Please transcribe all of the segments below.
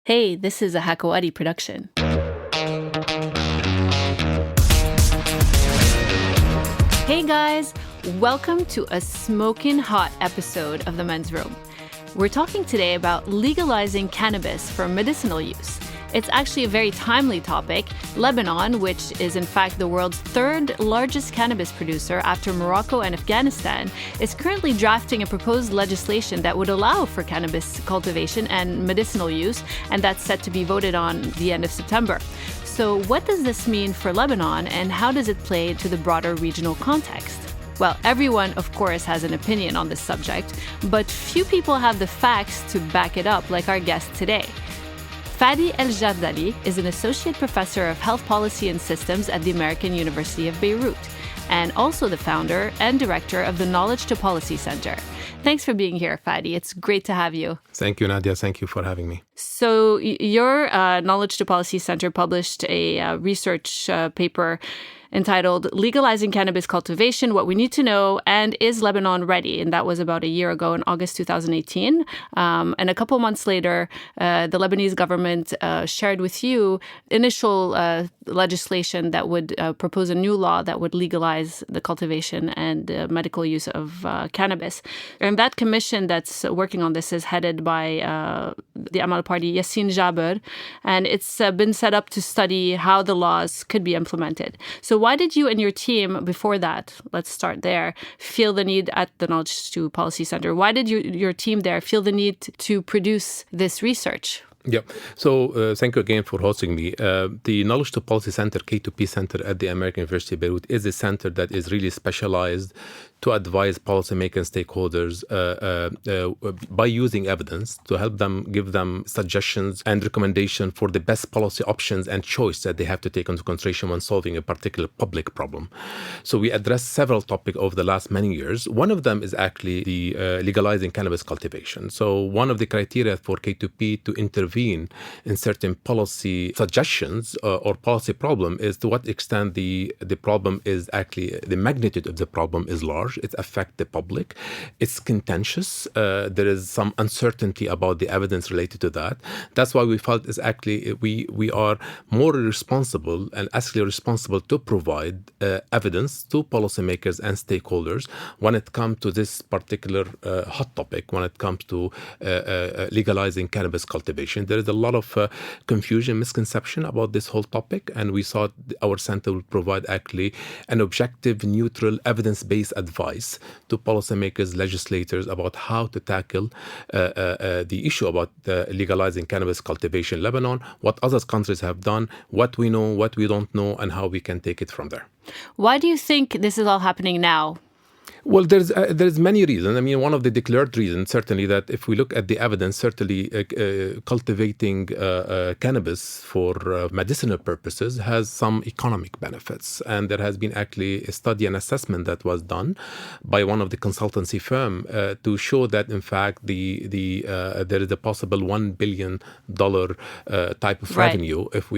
Hey, this is a Hakawari production. Hey guys, welcome to a smoking hot episode of The Men's Room. We're talking today about legalizing cannabis for medicinal use. It's actually a very timely topic. Lebanon, which is in fact the world's third largest cannabis producer after Morocco and Afghanistan, is currently drafting a proposed legislation that would allow for cannabis cultivation and medicinal use, and that's set to be voted on the end of September. So what does this mean for Lebanon, and how does it play to the broader regional context? Well, everyone, of course, has an opinion on this subject, but few people have the facts to back it up, like our guest today. Fadi El-Jardali is an associate professor of health policy and systems at the American University of Beirut, and also the founder and director of the Knowledge to Policy Center. Thanks for being here, Fadi. It's great to have you. Thank you, Nadia. Thank you for having me. So your Knowledge to Policy Center published a research paper entitled Legalizing Cannabis Cultivation, What We Need to Know, and Is Lebanon Ready? And that was about a year ago in August 2018. And a couple months later, the Lebanese government shared with you initial legislation that would propose a new law that would legalize the cultivation and medical use of cannabis. And that commission that's working on this is headed by the Amal Party, Yassin Jaber, and it's been set up to study how the laws could be implemented. So why did you and your team, before that, let's start there, feel the need at the Knowledge to Policy Center? Why did your team there feel the need to produce this research? Yeah. So thank you again for hosting me. The Knowledge to Policy Center, K2P Center at the American University of Beirut, is a center that is really specialized to advise policymakers and stakeholders by using evidence to help them, give them suggestions and recommendations for the best policy options and choice that they have to take into consideration when solving a particular public problem. So we addressed several topics over the last many years. One of them is actually the legalizing cannabis cultivation. So one of the criteria for K2P to intervene in certain policy suggestions or policy problem is to what extent the problem is actually, the magnitude of the problem is large. It affects the public. It's contentious. There is some uncertainty about the evidence related to that. That's why we felt is actually we are more responsible and actually responsible to provide evidence to policymakers and stakeholders when it comes to this particular hot topic, when it comes to legalizing cannabis cultivation. There is a lot of confusion, misconception about this whole topic, and we thought our center would provide actually an objective, neutral, evidence-based advice to policymakers, legislators about how to tackle the issue about legalizing cannabis cultivation in Lebanon, what other countries have done, what we know, what we don't know, and how we can take it from there. Why do you think this is all happening now? Well, there's many reasons. I mean, one of the declared reasons, certainly, that if we look at the evidence, certainly cultivating cannabis for medicinal purposes has some economic benefits. And there has been actually a study and assessment that was done by one of the consultancy firm to show that, in fact, there is a possible $1 billion type of revenue if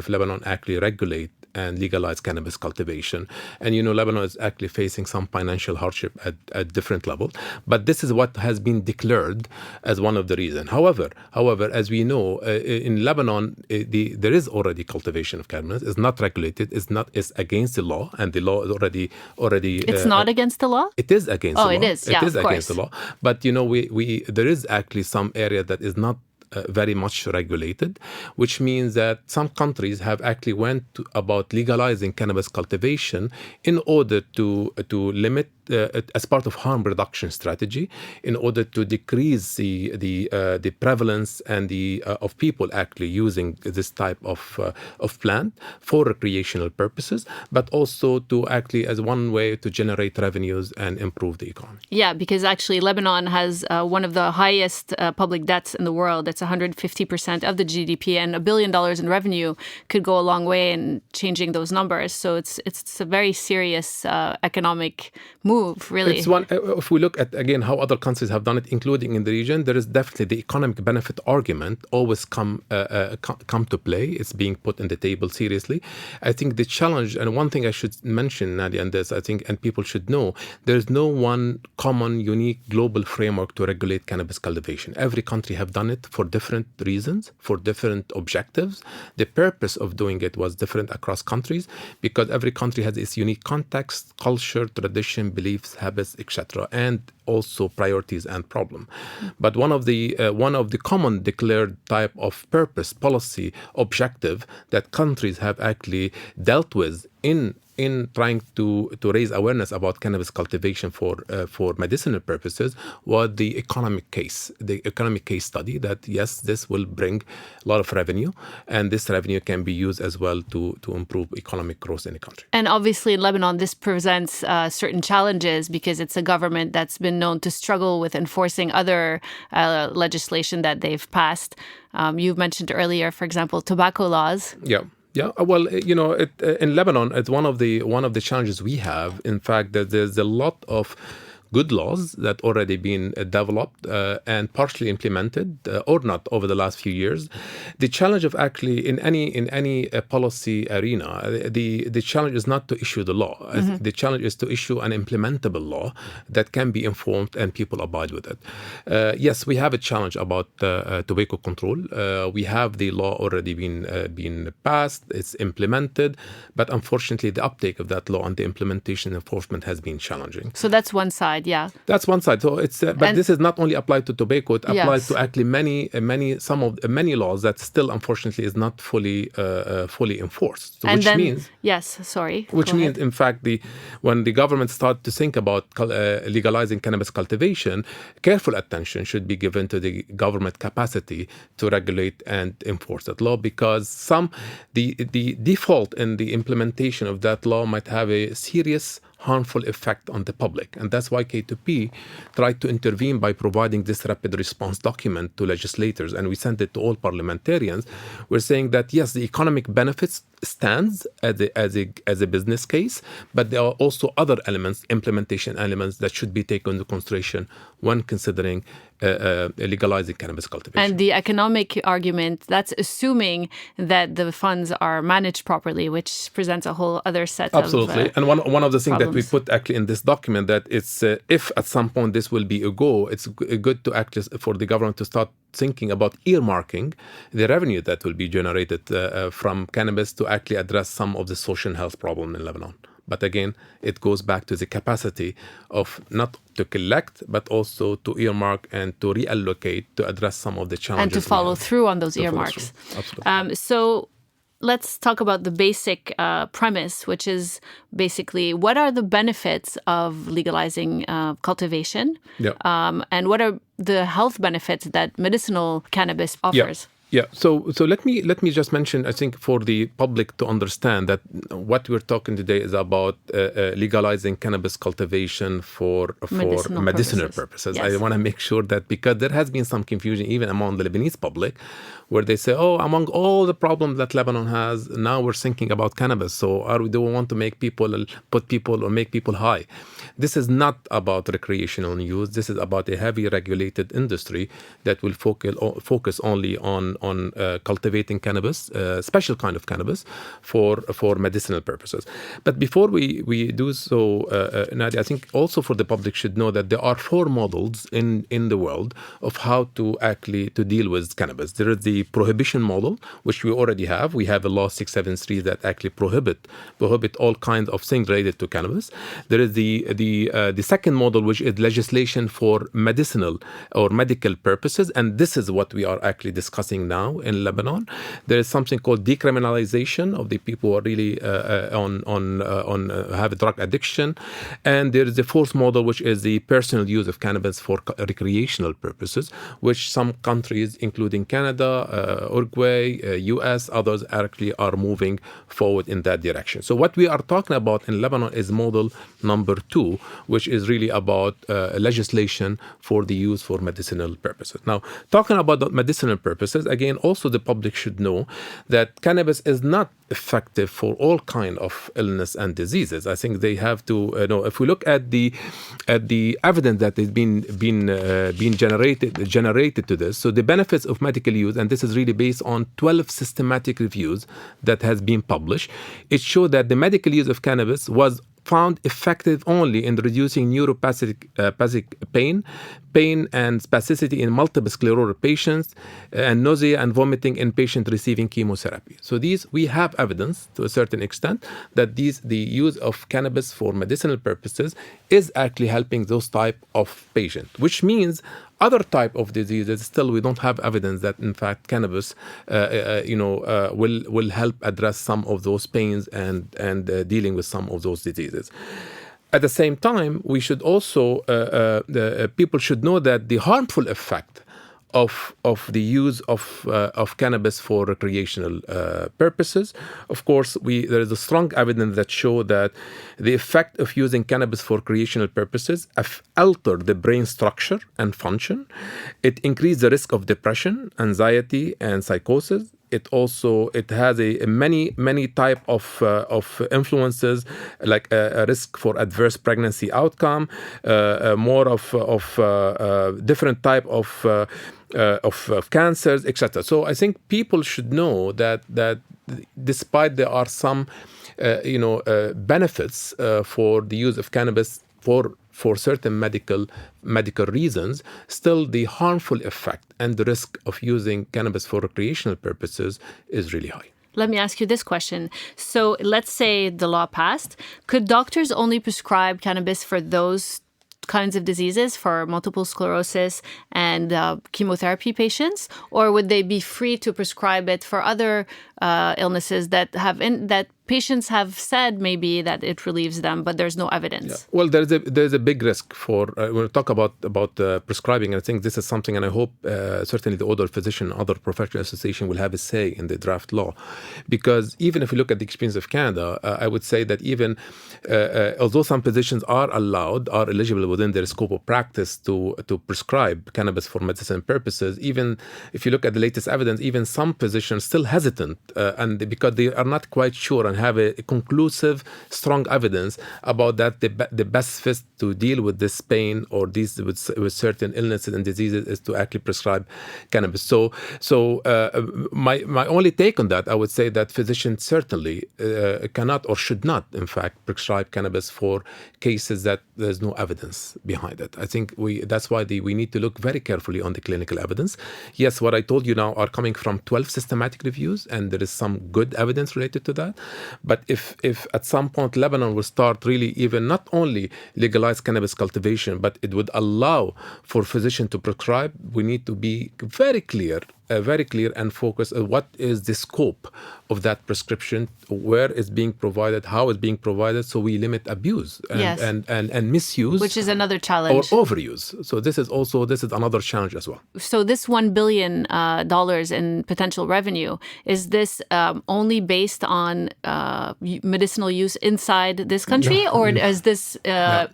Lebanon actually regulate and legalize cannabis cultivation. And, Lebanon is actually facing some financial hardship at different levels. But this is what has been declared as one of the reasons. However, as we know, in Lebanon, there is already cultivation of cannabis. It's not regulated. It's against the law. And the law is already... It's not against the law? It is against the law. Oh, it is. Yeah, it is against the law. But, there is actually some area that is not very much regulated, which means that some countries have actually went about legalizing cannabis cultivation in order to limit as part of harm reduction strategy, in order to decrease the prevalence and of people actually using this type of plant for recreational purposes, but also to actually as one way to generate revenues and improve the economy. Yeah, because actually Lebanon has one of the highest public debts in the world. It's 150% of the GDP, and $1 billion in revenue could go a long way in changing those numbers. So it's a very serious economic move, really. It's one. If we look at again how other countries have done it, including in the region, there is definitely the economic benefit argument always come to play. It's being put on the table seriously. I think the challenge, and one thing I should mention, Nadia, and this I think, and people should know, there is no one common, unique global framework to regulate cannabis cultivation. Every country have done it for for different reasons, for different objectives. The purpose of doing it was different across countries because every country has its unique context, culture, tradition, beliefs, habits, etc., and also priorities and problem. But one of the common declared type of purpose, policy, objective that countries have actually dealt with in trying to raise awareness about cannabis cultivation for medicinal purposes was the economic case study that yes, this will bring a lot of revenue, and this revenue can be used as well to improve economic growth in the country. And obviously in Lebanon, this presents certain challenges because it's a government that's been known to struggle with enforcing other legislation that they've passed. You've mentioned earlier, for example, tobacco laws. Yeah, well, in Lebanon, it's one of the challenges we have. In fact, that there's a lot of good laws that already been developed and partially implemented or not over the last few years. The challenge of actually in any policy arena, the challenge is not to issue the law. Mm-hmm. The challenge is to issue an implementable law that can be informed and people abide with it. Yes, we have a challenge about tobacco control. We have the law already been passed. It's implemented, but unfortunately, the uptake of that law and the implementation and enforcement has been challenging. So that's one side. Yeah, that's one side. So it's but this is not only applied to tobacco; it applies to actually many laws that still, unfortunately, is not fully enforced. So which means, in fact, when the government starts to think about legalizing cannabis cultivation, careful attention should be given to the government capacity to regulate and enforce that law, because the default in the implementation of that law might have a serious harmful effect on the public. And that's why K2P tried to intervene by providing this rapid response document to legislators, and we sent it to all parliamentarians. We're saying that, yes, the economic benefits stands as a business case, but there are also other elements, implementation elements, that should be taken into consideration when considering legalizing cannabis cultivation. And the economic argument, that's assuming that the funds are managed properly, which presents a whole other set Absolutely. of and one of the things problems. that we put actually in this document, that it's if at some point this will be a go, it's good to act for the government to start thinking about earmarking the revenue that will be generated from cannabis to actually address some of the social and health problem in Lebanon. But again, it goes back to the capacity of not to collect, but also to earmark and to reallocate to address some of the challenges. And to follow through on those earmarks. Absolutely. So let's talk about the basic premise, which is basically what are the benefits of legalizing cultivation? Yeah. And what are the health benefits that medicinal cannabis offers? Yeah. So let me just mention, I think, for the public to understand that what we're talking today is about legalizing cannabis cultivation for medicinal purposes. Yes. I want to make sure that, because there has been some confusion even among the Lebanese public, where they say, oh, among all the problems that Lebanon has, now we're thinking about cannabis. So do we want to make people high? This is not about recreational use. This is about a heavy regulated industry that will focus only on cultivating cannabis, special kind of cannabis for medicinal purposes. But before we do so, Nadia, I think also for the public should know that there are 4 models in the world of how to deal with cannabis. There is the prohibition model, which we already have. We have a law 673 that actually prohibit all kinds of things related to cannabis. There is the second model, which is legislation for medicinal or medical purposes, and this is what we are actually discussing now in Lebanon. There is something called decriminalization of the people who are really have a drug addiction, and there is the fourth model, which is the personal use of cannabis for recreational purposes, which some countries, including Canada, Uruguay, US, others actually are moving forward in that direction. So what we are talking about in Lebanon is model number 2, which is really about legislation for the use for medicinal purposes. Now, talking about the medicinal purposes, again, also the public should know that cannabis is not effective for all kind of illness and diseases. I think they have to know. If we look at the evidence that has been generated to this, so the benefits of medical use, and this is really based on 12 systematic reviews that has been published, it showed that the medical use of cannabis was found effective only in reducing neuropathic pain and spasticity in multiple sclerosis patients, and nausea and vomiting in patients receiving chemotherapy. So we have evidence to a certain extent that the use of cannabis for medicinal purposes is actually helping those type of patients, which means other type of diseases, still we don't have evidence that in fact cannabis will help address some of those pains and dealing with some of those diseases. At the same time, we should also people should know that the harmful effect of the use of cannabis for recreational purposes. Of course, there is a strong evidence that show that the effect of using cannabis for recreational purposes alter the brain structure and function. It increases the risk of depression, anxiety, and psychosis. It has many type of influences, like a risk for adverse pregnancy outcome, more of different type of cancers, etc. So I think people should know that despite there are some benefits for the use of cannabis for certain medical reasons, still the harmful effect and the risk of using cannabis for recreational purposes is really high. Let me ask you this question. So let's say the law passed. Could doctors only prescribe cannabis for those kinds of diseases, for multiple sclerosis and chemotherapy patients? Or would they be free to prescribe it for other illnesses that patients have said maybe that it relieves them, but there's no evidence? Yeah. Well, there's a big risk for when we talk about prescribing. I think this is something, and I hope certainly the other physician, other professional association will have a say in the draft law, because even if you look at the experience of Canada, I would say that even although some physicians are eligible within their scope of practice to prescribe cannabis for medicinal purposes, even if you look at the latest evidence, even some physicians still hesitant, and because they are not quite sure and have a conclusive, strong evidence about that the best fit to deal with this pain or these with certain illnesses and diseases is to actually prescribe cannabis. So my only take on that, I would say that physicians certainly cannot or should not, in fact, prescribe cannabis for cases that there's no evidence behind it. I think that's why we need to look very carefully on the clinical evidence. Yes, what I told you now are coming from 12 systematic reviews, and there is some good evidence related to that. But if at some point Lebanon will start really even not only legalize cannabis cultivation, but it would allow for physicians to prescribe, we need to be very clear and focused on what is the scope of that prescription, where it's being provided, how it's being provided, so we limit abuse and misuse, which is another challenge, or overuse. So this is another challenge as well. So this $1 billion in potential revenue, is this only based on medicinal use inside this country, or does this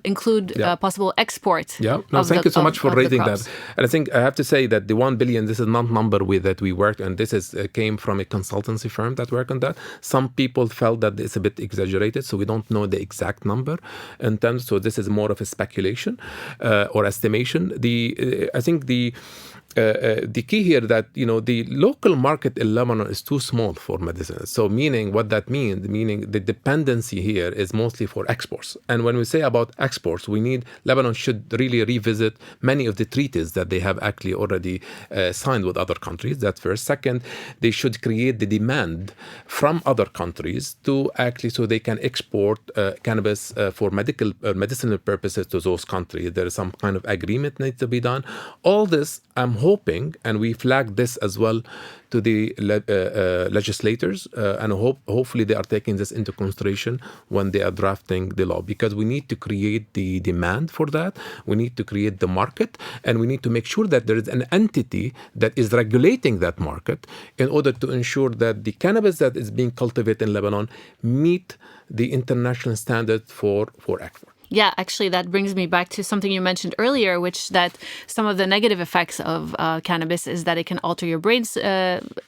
include possible export? Yeah. No, thank you so much for raising that. And I think I have to say that the $1 billion, this is not number that we worked, and this came from a consultancy firm that worked on that. Some people felt that it's a bit exaggerated, so we don't know the exact number in terms. So this is more of a speculation or estimation. I think the key here that the local market in Lebanon is too small for medicine. So meaning the dependency here is mostly for exports. And when we say about exports, Lebanon should really revisit many of the treaties that they have actually already signed with other countries. That's first. Second, they should create the demand from other countries to actually so they can export cannabis for medicinal purposes to those countries. There is some kind of agreement needs to be done. All this, I'm hoping, and we flagged this as well to the legislators, and hopefully they are taking this into consideration when they are drafting the law, because we need to create the demand for that. We need to create the market, and we need to make sure that there is an entity that is regulating that market in order to ensure that the cannabis that is being cultivated in Lebanon meet the international standard for export. Yeah, actually, that brings me back to something you mentioned earlier, which that some of the negative effects of cannabis is that it can alter your brain's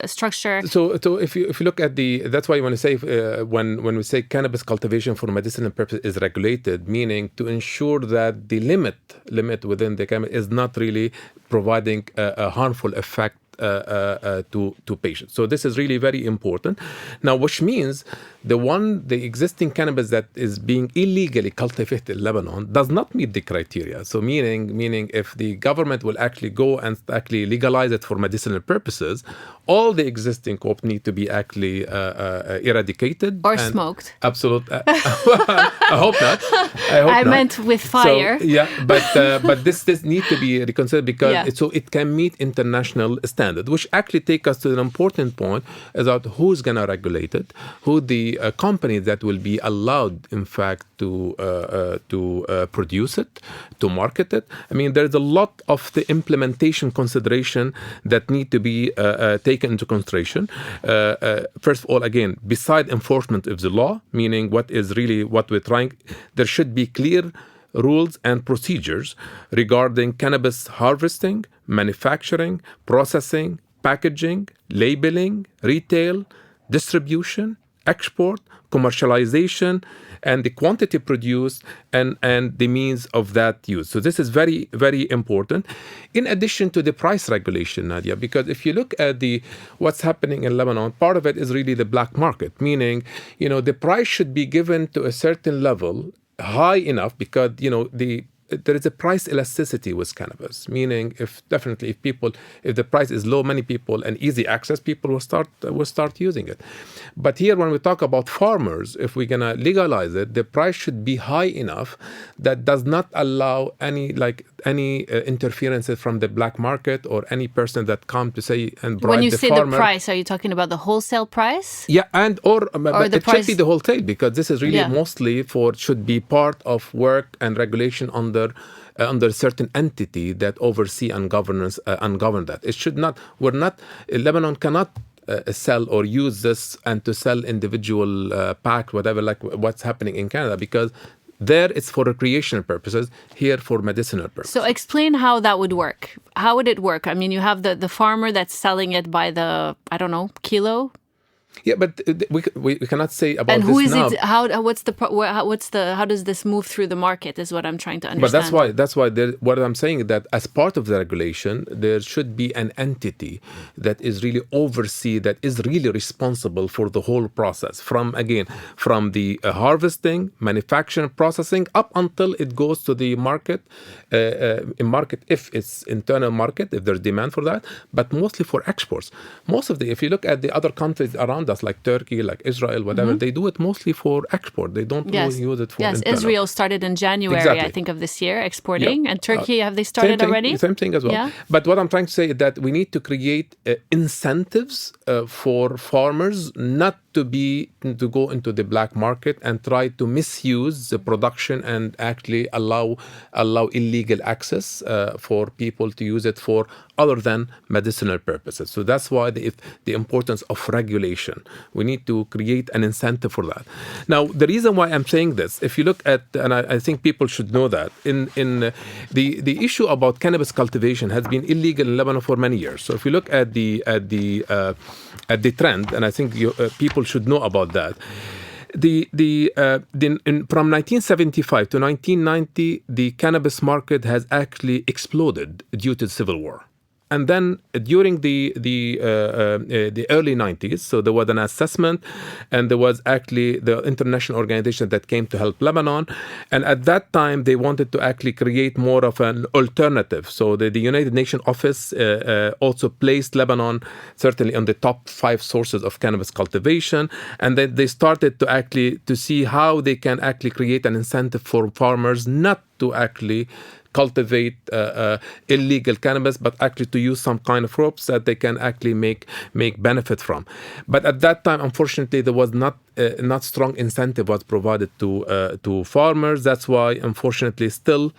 structure. So if you look at that's why you want to say when we say cannabis cultivation for medicinal purpose is regulated, meaning to ensure that the limit within the cannabis is not really providing a harmful effect to patients. So this is really very important. Now, which means the existing cannabis that is being illegally cultivated in Lebanon does not meet the criteria. So meaning if the government will actually go and actually legalize it for medicinal purposes, all the existing crops need to be actually eradicated or smoked. Absolutely. I hope not. I meant with fire. So, yeah, but this need to be reconsidered because so it can meet international standard, which actually take us to an important point about who's going to regulate it, who the companies that will be allowed, in fact, to produce it, to market it. I mean, there's a lot of the implementation consideration that need to be taken into consideration. First of all, again, beside enforcement of the law, meaning what is really what we're trying, there should be clear rules and procedures regarding cannabis harvesting, manufacturing, processing, packaging, labeling, retail, distribution, export, commercialization, and the quantity produced and the means of that use. So this is very, very important. In addition to the price regulation, Nadia, because if you look at what's happening in Lebanon, part of it is really the black market, meaning, the price should be given to a certain level, high enough, because, there is a price elasticity with cannabis, meaning if the price is low, many people and easy access, people will start using it. But here, when we talk about farmers, if we're gonna legalize it, the price should be high enough that does not allow any interferences from the black market or any person that come to say and bribe the farmer. When you say the price, are you talking about the wholesale price? Yeah, or it price... should be the wholesale, because this is really mostly should be part of work and regulation under a certain entity that oversee and govern that. It should not. Lebanon cannot sell or use this and to sell individual pack, whatever, like what's happening in Canada, because there it's for recreational purposes, here for medicinal purposes. So explain how that would work. How would it work? I mean, you have the farmer that's selling it by the, kilo. Yeah, but we cannot say about this now. And who is it? How does this move through the market is what I'm trying to understand. But that's why what I'm saying is that as part of the regulation, there should be an entity that is really that is really responsible for the whole process, from the harvesting, manufacturing, processing, up until it goes to the market, if it's internal market, if there's demand for that, but mostly for exports. If you look at the other countries around us, like Turkey, like Israel, whatever, they do it mostly for export. They don't use it for internal. Israel started in January, I think, of this year, exporting. And Turkey, have they started already? Same thing as well. Yeah. But what I'm trying to say is that we need to create incentives for farmers not to go into the black market and try to misuse the production and actually allow illegal access for people to use it for other than medicinal purposes. So that's why the importance of regulation. We need to create an incentive for that. Now, the reason why I'm saying this, if you look at, and I think people should know that, in the issue about cannabis cultivation has been illegal in Lebanon for many years. So if you look at the trend, and I think people should know about that. From 1975 to 1990, the cannabis market has actually exploded due to the civil war. And then during the early 90s, so there was an assessment, and there was actually the international organization that came to help Lebanon. And at that time, they wanted to actually create more of an alternative. So the United Nations office also placed Lebanon certainly on the top 5 sources of cannabis cultivation. And then they started to see how they can actually create an incentive for farmers not to actually cultivate illegal cannabis, but actually to use some kind of crops that they can actually make benefit from. But at that time, unfortunately, there was not strong incentive was provided to farmers. That's why, unfortunately, still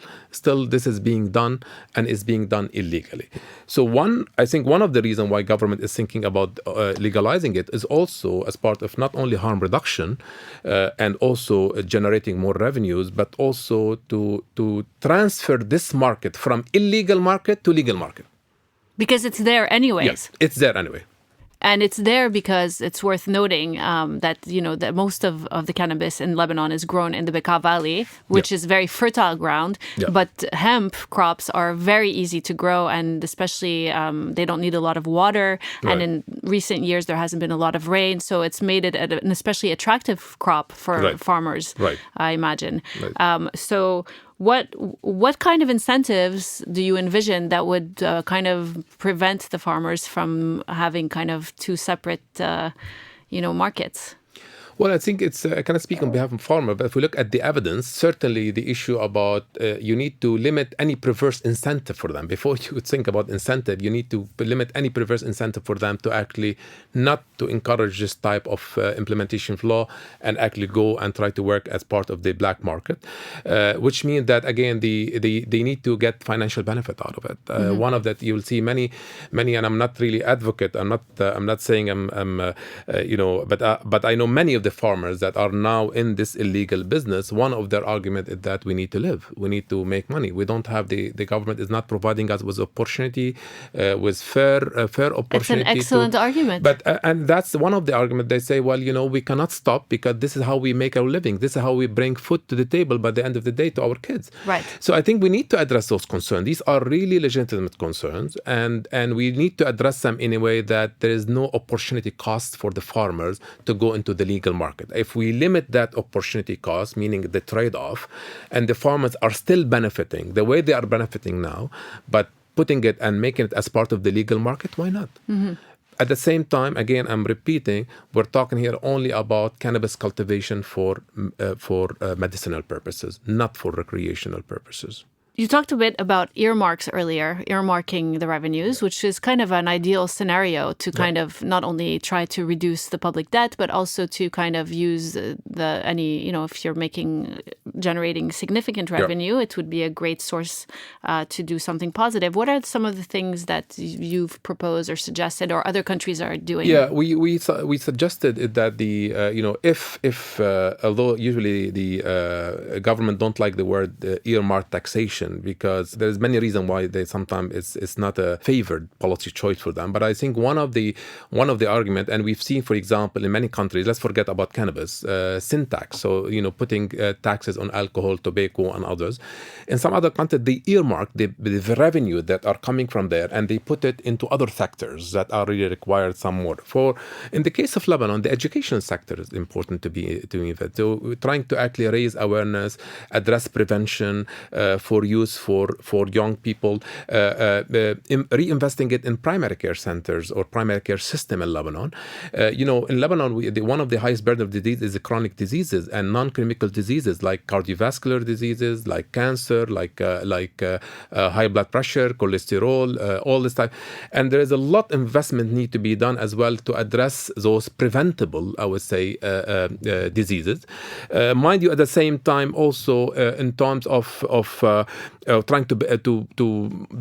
this is being done and is being done illegally. So I think one of the reasons why government is thinking about legalizing it is also as part of not only harm reduction and also generating more revenues, but also to transfer this market from illegal market to legal market. Because it's there anyways. Yes, it's there anyway. And it's there because it's worth noting that, that most of the cannabis in Lebanon is grown in the Bekaa Valley, which is very fertile ground. Yeah. But hemp crops are very easy to grow, and especially they don't need a lot of water. Right. And in recent years, there hasn't been a lot of rain. So it's made it an especially attractive crop for farmers, I imagine. Right. So what kind of incentives do you envision that would kind of prevent the farmers from having kind of two separate, markets? Well, I think it's, I cannot speak on behalf of farmer, but if we look at the evidence, certainly the issue about you need to limit any perverse incentive for them. Before you think about incentive, you need to limit any perverse incentive for them to actually not to encourage this type of implementation of law and actually go and try to work as part of the black market, which means that, again, they need to get financial benefit out of it. One of that, you will see many, and I'm not really advocate. I'm not saying but I know many of the farmers that are now in this illegal business. One of their argument is that we need to live, we need to make money. We don't have the government is not providing us with opportunity, with fair opportunity. It's an excellent argument. But and that's one of the arguments. They say, well, we cannot stop because this is how we make our living. This is how we bring food to the table by the end of the day to our kids. Right. So I think we need to address those concerns. These are really legitimate concerns, and we need to address them in a way that there is no opportunity cost for the farmers to go into the legal market. If we limit that opportunity cost, meaning the trade-off, and the farmers are still benefiting the way they are benefiting now, but putting it and making it as part of the legal market, why not? At the same time, again, I'm repeating, we're talking here only about cannabis cultivation for medicinal purposes, not for recreational purposes. You talked a bit about earmarks earlier, earmarking the revenues, which is kind of an ideal scenario to kind of not only try to reduce the public debt, but also to kind of use if you're generating significant revenue, it would be a great source to do something positive. What are some of the things that you've proposed or suggested or other countries are doing? Yeah, we suggested that if although usually the government don't like the word earmark taxation, because there's many reasons why they sometimes it's not a favored policy choice for them. But I think one of the argument, and we've seen, for example, in many countries, let's forget about cannabis, sin tax. So putting taxes on alcohol, tobacco, and others. In some other countries, they earmark the revenue that are coming from there, and they put it into other sectors that are really required some more. In the case of Lebanon, the education sector is important to be doing that. So we're trying to actually raise awareness, address prevention for use for young people, reinvesting it in primary care centers or primary care system in Lebanon. In Lebanon, one of the highest burden of disease is the chronic diseases and non-chemical diseases like cardiovascular diseases, like cancer, like high blood pressure, cholesterol, all this type. And there is a lot of investment need to be done as well to address those preventable, I would say, diseases. Mind you, at the same time, also in terms of trying to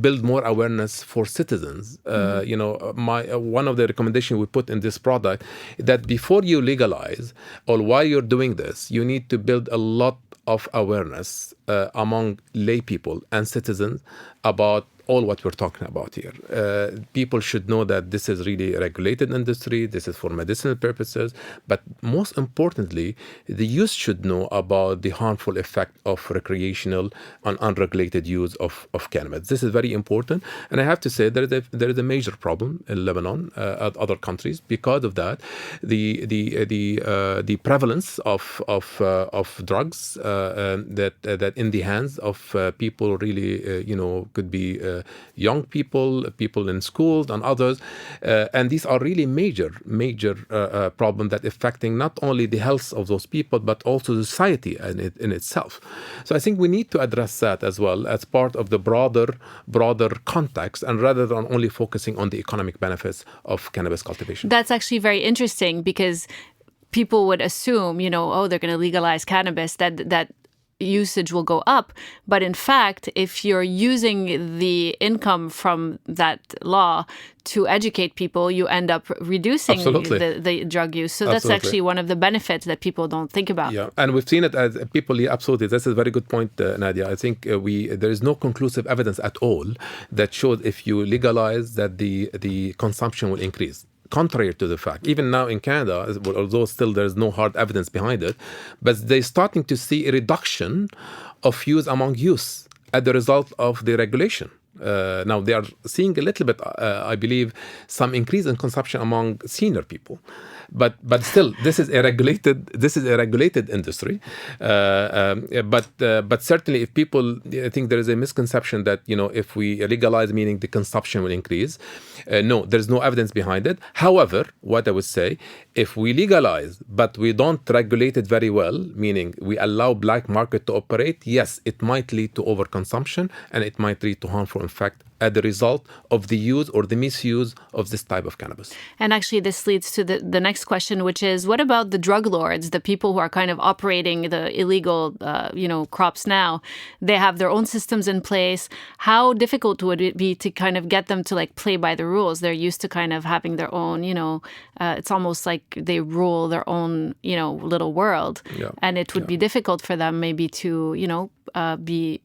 build more awareness for citizens. One of the recommendations we put in this product that before you legalize or while you're doing this, you need to build a lot of awareness among lay people and citizens about all what we're talking about here. People should know that this is really a regulated industry. This is for medicinal purposes. But most importantly, the youth should know about the harmful effect of recreational and unregulated use of cannabis. This is very important. And I have to say there is a major problem in Lebanon, other countries, because of that. The prevalence of drugs that in the hands of people really, could be young people in schools and others. And these are really major problems that affecting not only the health of those people, but also society in itself. So I think we need to address that as well as part of the broader context, and rather than only focusing on the economic benefits of cannabis cultivation. That's actually very interesting, because people would assume, they're going to legalize cannabis, that usage will go up. But in fact, if you're using the income from that law to educate people, you end up reducing the drug use. So that's actually one of the benefits that people don't think about. Yeah, and we've seen it as people. Yeah, absolutely. That's a very good point, Nadia. I think there is no conclusive evidence at all that shows if you legalize that the consumption will increase. contrary to the fact. Even now in Canada, although still there's no hard evidence behind it, but they're starting to see a reduction of use among youth as the result of the regulation. Now they are seeing a little bit, I believe, some increase in consumption among senior people, but still this is a regulated industry. But certainly, if people, I think there is a misconception that if we legalize, meaning the consumption will increase. No, there's no evidence behind it. However, what I would say, if we legalize but we don't regulate it very well, meaning we allow black market to operate, yes, it might lead to overconsumption and it might lead to harmful effect as the result of the use or the misuse of this type of cannabis. And actually, this leads to the next question, which is, what about the drug lords, the people who are kind of operating the illegal, crops now? They have their own systems in place. How difficult would it be to kind of get them to play by the rules? They're used to kind of having their own, it's almost like they rule their own, little world. Yeah. And it would be difficult for them maybe to, be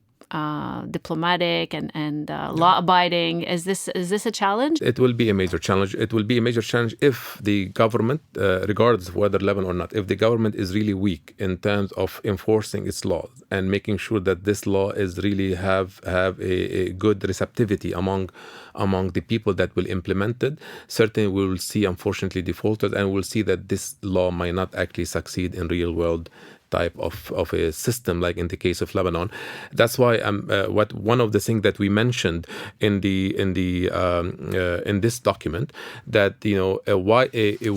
diplomatic and law-abiding. Is this a challenge? It will be a major challenge. It will be a major challenge if the government, regardless of whether Lebanon or not, if the government is really weak in terms of enforcing its laws and making sure that this law is really have a good receptivity among the people that will implement it. Certainly we will see, unfortunately, defaulters, and we'll see that this law might not actually succeed in real world type of a system, like in the case of Lebanon. That's why one of the things that we mentioned in this document, that a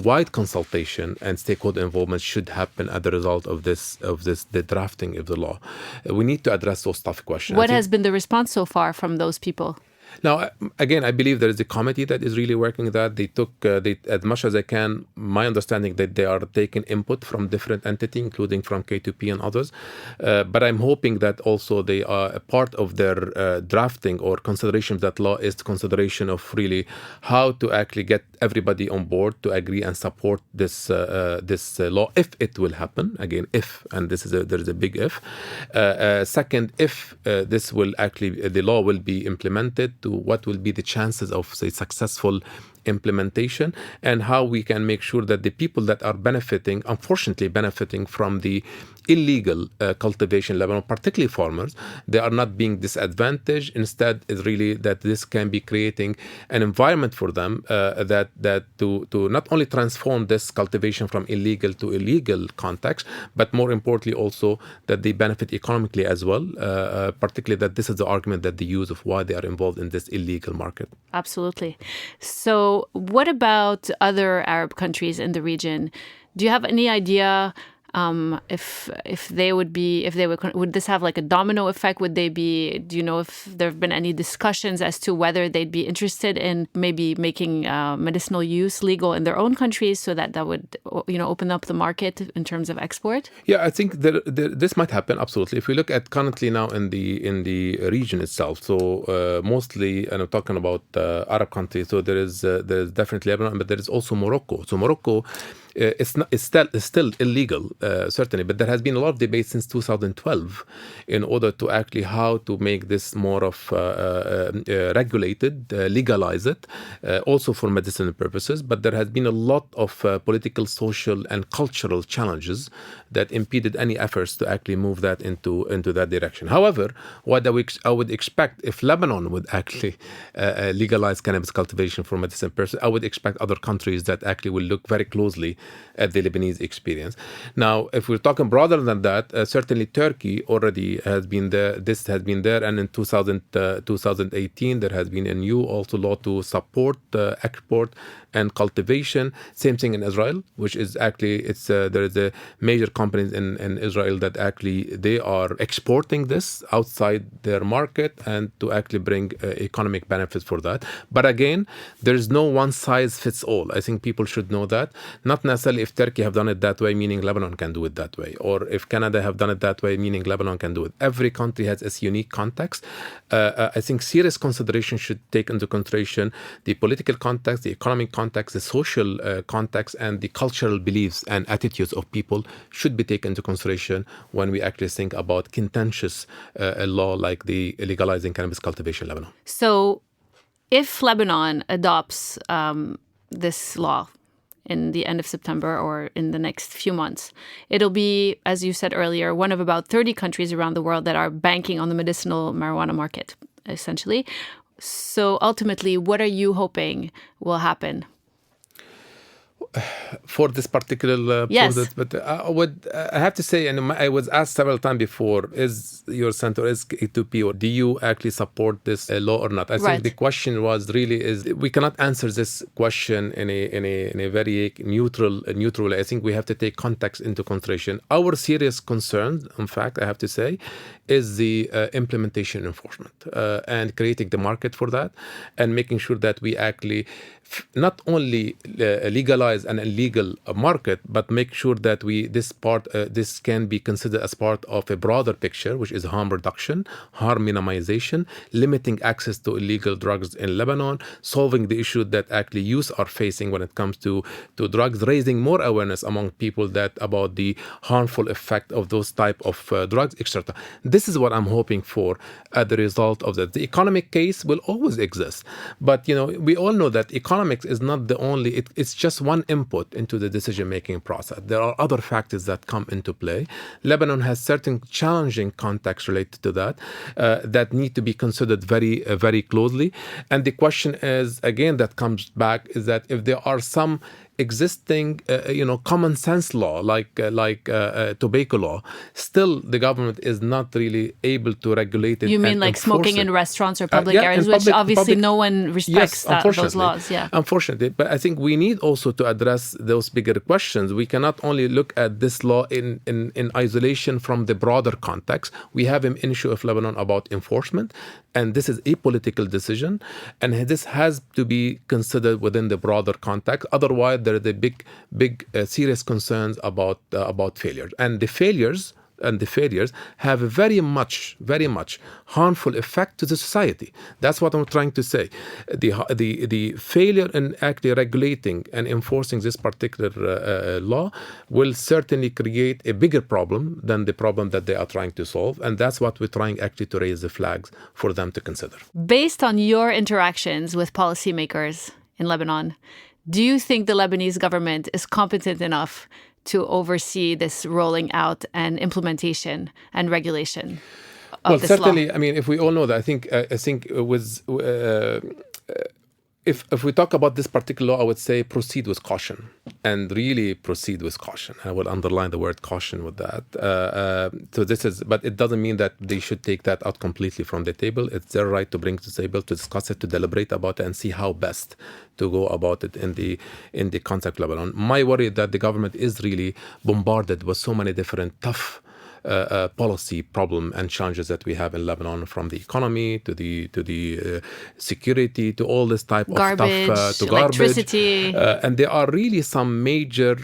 wide consultation and stakeholder involvement should happen as a result of the drafting of the law. We need to address those tough questions. What has been the response so far from those people? Now, again, I believe there is a committee that is really working that. They took, as much as they can, my understanding that they are taking input from different entities, including from K2P and others. But I'm hoping that also they are a part of their drafting or consideration of that law is the consideration of really how to actually get everybody on board to agree and support this law, if it will happen. Again, if, and there is a big if. Second, if this will actually, the law will be implemented, to what will be the chances of, say, successful implementation, and how we can make sure that the people that are unfortunately benefiting from the illegal cultivation in Lebanon, particularly farmers, they are not being disadvantaged. Instead, is really that this can be creating an environment for them that to not only transform this cultivation from illegal to illegal context, but more importantly also that they benefit economically as well, particularly that this is the argument that they use of why they are involved in this illegal market. Absolutely. So what about other Arab countries in the region? Do you have any idea if would this have like a domino effect? Do you know if there have been any discussions as to whether they'd be interested in maybe making medicinal use legal in their own countries, so that would open up the market in terms of export? Yeah, I think this might happen, absolutely. If we look at currently now in the region itself, so mostly, and I'm talking about Arab countries, so there is definitely Lebanon, but there is also Morocco. So Morocco, it's still illegal, certainly, but there has been a lot of debate since 2012 in order to actually how to make this more of regulated, legalize it, also for medicinal purposes. But there has been a lot of political, social, and cultural challenges that impeded any efforts to actually move that into that direction. However, what I would expect if Lebanon would actually legalize cannabis cultivation for medicinal purposes, I would expect other countries that actually will look very closely at the Lebanese experience. Now, if we're talking broader than that, certainly Turkey already has been there. This has been there, and in 2018 there has been a new also law to support export and cultivation. Same thing in Israel, which is actually there is a major companies in Israel that actually they are exporting this outside their market and to actually bring economic benefits for that. But again, there is no one size fits all. I think people should know that. Not necessarily if Turkey have done it that way, meaning Lebanon can do it that way, or if Canada have done it that way, meaning Lebanon can do it. Every country has its unique context. I think serious consideration should take into consideration the political context, the economic context, the social context, and the cultural beliefs and attitudes of people should be taken into consideration when we actually think about contentious law like the legalizing cannabis cultivation in Lebanon. So if Lebanon adopts this law in the end of September or in the next few months. It'll be, as you said earlier, one of about 30 countries around the world that are banking on the medicinal marijuana market, essentially. So ultimately, what are you hoping will happen? For this particular Yes. but I have to say, and I was asked several times before, is your center is K2P, or do you actually support this law or not? I think the question was really is we cannot answer this question in a very neutral way. I think we have to take context into consideration. Our serious concern, in fact, I have to say, is the implementation enforcement and creating the market for that and making sure that we actually not only legalize an illegal market, but make sure that this can be considered as part of a broader picture, which is harm reduction, harm minimization, limiting access to illegal drugs in Lebanon, solving the issue that actually youth are facing when it comes to drugs, raising more awareness among people about the harmful effect of those type of drugs, etc. This is what I'm hoping for as the result of that. The economic case will always exist, but we all know that economics is not the only. It's just one input into the decision-making process. There are other factors that come into play. Lebanon has certain challenging contexts related to that that need to be considered very, very closely. And the question is, again, that comes back, is that if there are some existing, common sense law like tobacco law, still the government is not really able to regulate it. You mean like smoking in restaurants or public areas, which obviously no one respects those laws. Yeah, unfortunately. But I think we need also to address those bigger questions. We cannot only look at this law in isolation from the broader context. We have an issue of Lebanon about enforcement, and this is a political decision, and this has to be considered within the broader context. Otherwise, there are the big serious concerns about failures, and the failures have a very much harmful effect to the society. That's what I'm trying to say. The failure in actually regulating and enforcing this particular law will certainly create a bigger problem than the problem that they are trying to solve, and that's what we're trying actually to raise the flags for them to consider. Based on your interactions with policymakers in Lebanon, do you think the Lebanese government is competent enough to oversee this rolling out and implementation and regulation of this certainly law? I mean, if we all know that, I think with if we talk about this particular law, I would say proceed with caution, and really proceed with caution. I will underline the word caution with that. But it doesn't mean that they should take that out completely from the table. It's their right to bring to the table, to discuss it, to deliberate about it, and see how best to go about it in the context of Lebanon. My worry is that the government is really bombarded with so many different tough policy problem and challenges that we have in Lebanon, from the economy to the security to all this type garbage, of stuff, to electricity, and there are really some major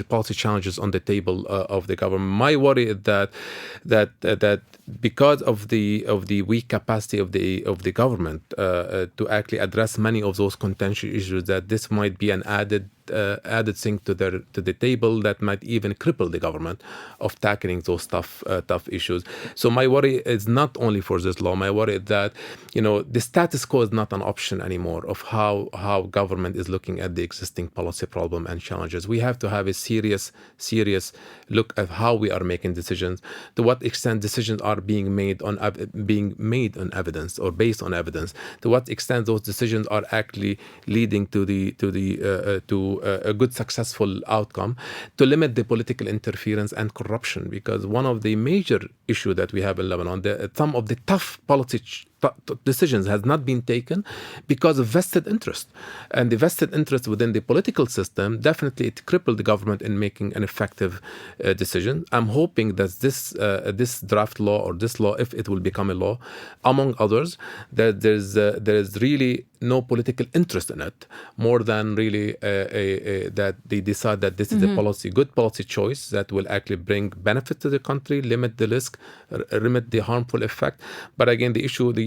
policy challenges on the table of the government. My worry is that because of the weak capacity of the government to actually address many of those contentious issues, that this might be an added thing to the table that might even cripple the government of tackling those tough issues. So my worry is not only for this law. My worry is that the status quo is not an option anymore of how government is looking at the existing policy problem and challenges. We have to have a serious look at how we are making decisions, to what extent decisions are being made on evidence or based on evidence, to what extent those decisions are actually leading to a good successful outcome, to limit the political interference and corruption. Because one of the major issues that we have in Lebanon, some of the tough policy decisions has not been taken because of vested interest, and the vested interest within the political system definitely it crippled the government in making an effective decision. I'm hoping that this draft law, or this law, if it will become a law, among others, that there's really no political interest in it, more than really that they decide that this is a good policy choice that will actually bring benefit to the country, limit the risk, limit the harmful effect. But again,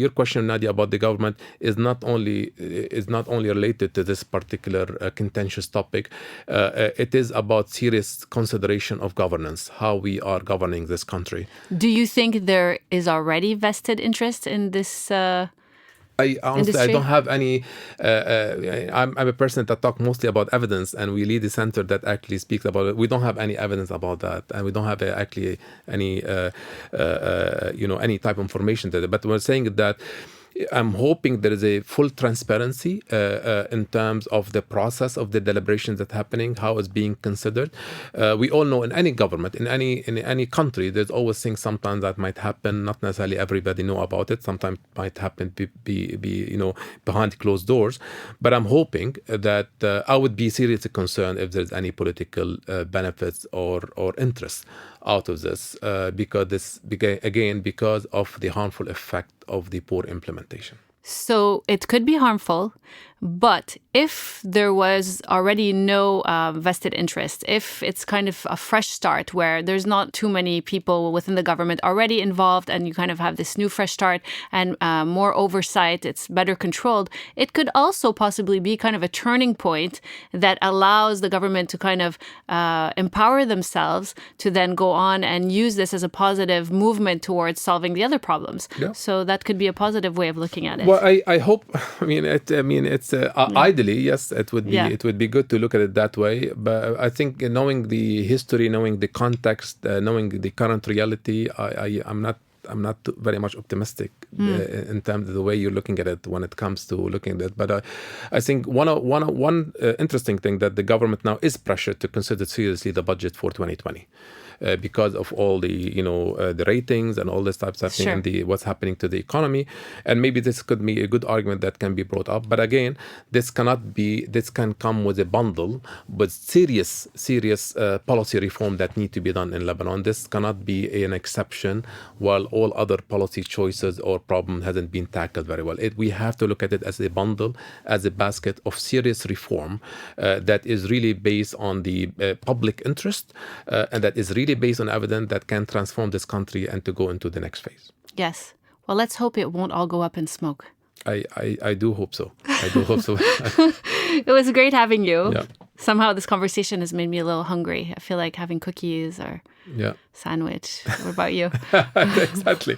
your question, Nadia, about the government is not only related to this particular contentious topic. It is about serious consideration of governance, how we are governing this country. Do you think there is already vested interest in this I honestly, I don't have any. I'm a person that talks mostly about evidence, and we lead a center that actually speaks about it. We don't have any evidence about that, and we don't have actually any, any type of information to that. But we're saying that I'm hoping there is a full transparency in terms of the process of the deliberations that's happening, how it's being considered. We all know in any government, in any country, there's always things sometimes that might happen. Not necessarily everybody know about it. Sometimes might happen be behind closed doors. But I'm hoping that I would be seriously concerned if there's any political benefits or interest out of this, because of the harmful effect of the poor implementation. So it could be harmful, but if there was already no vested interest, if it's kind of a fresh start where there's not too many people within the government already involved and you kind of have this new fresh start and more oversight, it's better controlled, it could also possibly be kind of a turning point that allows the government to kind of empower themselves to then go on and use this as a positive movement towards solving the other problems. Yeah. So that could be a positive way of looking at it. Well, I hope. It's ideally, yes, it would be. It would be good to look at it that way. But I think knowing the history, knowing the context, knowing the current reality, I'm not very much optimistic in terms of the way you're looking at it when it comes to looking at it. But I think one interesting thing that the government now is pressured to consider seriously the budget for 2020. Because of all the the ratings and all this types of thing, and what's happening to the economy, and maybe this could be a good argument that can be brought up. But again, this can come with a bundle, but serious policy reform that need to be done in Lebanon. This cannot be an exception while all other policy choices or problem hasn't been tackled very well. We have to look at it as a bundle, as a basket of serious reform that is really based on the public interest and that is really based on evidence that can transform this country and to go into the next phase. Yes. Well, let's hope it won't all go up in smoke. I do hope so. I do hope so. It was great having you. Yeah. Somehow this conversation has made me a little hungry. I feel like having cookies or sandwich. What about you? Exactly.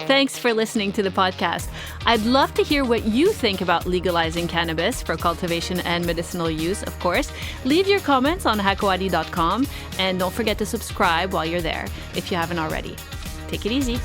Thanks for listening to the podcast. I'd love to hear what you think about legalizing cannabis for cultivation and medicinal use, of course. Leave your comments on hakawadi.com and don't forget to subscribe while you're there if you haven't already. Take it easy.